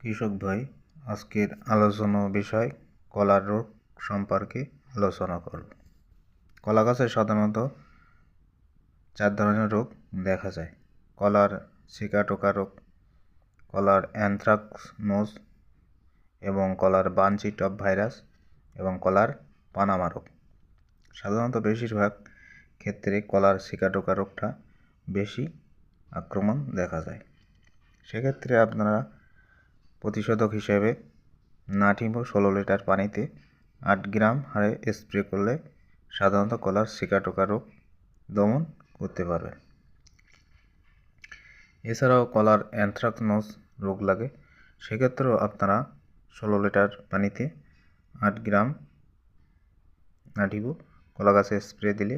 কৃষক ভাই, আজকের আলোচনা বিষয় কলার রোগ সম্পর্কে আলোচনা করব। কলা গাছে সাধারণত 4 ধরনের রোগ দেখা যায়: কলার সিকাটোকা রোগ, কলার অ্যানথ্রাকনোজ এবং কলার বানচি টপ ভাইরাস এবং কলার পানামা রোগ। সাধারণত বেশিরভাগ ক্ষেত্রে কলার সিকাটোকা রোগটা বেশি আক্রমণ দেখা যায়। সেক্ষেত্রে আপনারা প্রতিষেধক হিসেবে নাটিভো 16 লিটার পানিতে 8 গ্রাম হারে স্প্রে করলে সাধারণত কলার সিকাটোকা রোগ দমন করতে পারবেন। এছাড়াও কলার অ্যানথ্রাকনোজ রোগ লাগে, সেক্ষেত্রেও আপনারা 16 লিটার পানিতে 8 গ্রাম নাটিভো কলা গাছে স্প্রে দিলে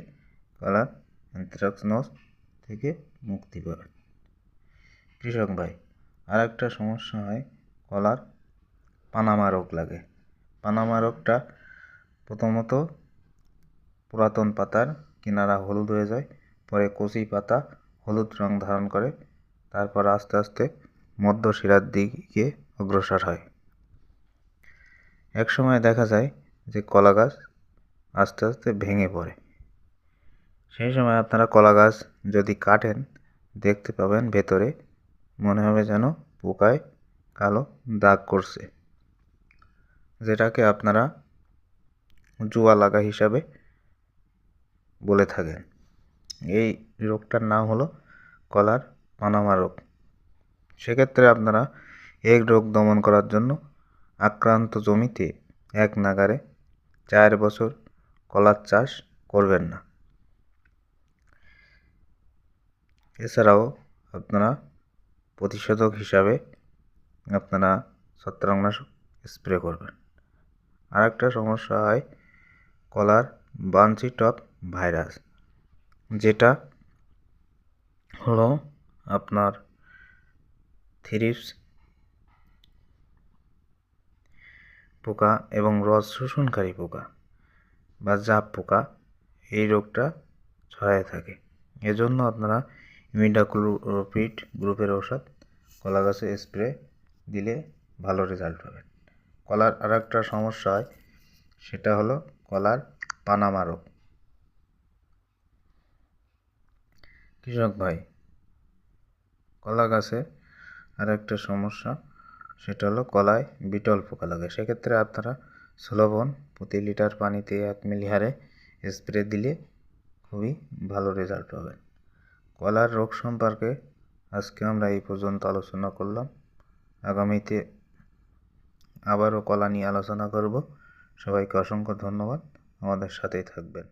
কলার অ্যানথ্রাকনোজ থেকে মুক্তি পাবেন। কৃষক ভাই, আর একটা সমস্যা হয়, কলার পানামা রোগ লাগে। পানামা রোগটা প্রথমত পুরাতন পাতার কিনারা হলুদ হয়ে যায়, পরে কচি পাতা হলুদ রং ধারণ করে, তারপর আস্তে আস্তে মধ্য শিরার দিকে অগ্রসর হয়। এক সময় দেখা যায় যে কলা গাছ আস্তে আস্তে ভেঙে পড়ে। সেই সময় আপনারা কলা গাছ যদি কাটেন, দেখতে পাবেন ভেতরে মনে হবে যেন পোকায় কালো দাগ করছে, যেটাকে আপনারা জুয়া লাগা হিসাবে বলে থাকেন। এই রোগটার নাম হলো কলার পানামা রোগ। সেক্ষেত্রে আপনারা এই রোগ দমন করার জন্য আক্রান্ত জমিতে এক নাগারে 4 বছর কলার চাষ করবেন না। এছাড়াও আপনারা প্রতিষেধক হিসাবে আপনারা ছত্রাকনাশক স্প্রে করবেন। আর একটা সমস্যা হয় কলার বানচি টপ ভাইরাস, যেটা হলো আপনার থ্রিপ্স পোকা এবং রস শোষণকারী পোকা বা জাপ পোকা এই রোগটা ছড়ায় থাকে। এজন্য আপনারা ইমিডাক্লোপিড গ্রুপের ঔষধ কলা গাছে স্প্রে দিলে ভালো রেজাল্ট পাবেন। কলার আর একটা সমস্যা হয়, সেটা হলো কলার পানামা রোগ। কৃষক ভাই, কলা গাছে আর একটা সমস্যা, সেটা হলো কলায় বিটল পোকা লাগে। সেক্ষেত্রে আপনারা স্লোভন প্রতি লিটার পানিতে 1 মিলি হারে স্প্রে দিলে খুবই ভালো রেজাল্ট পাবেন। কলার রোগ সম্পর্কে আজকে আমরা এই পর্যন্ত আলোচনা করলাম। আগামীতে আবারও কলা নিয়ে আলোচনা করব। সবাইকে অসংখ্য ধন্যবাদ, আমাদের সাথেই থাকবেন।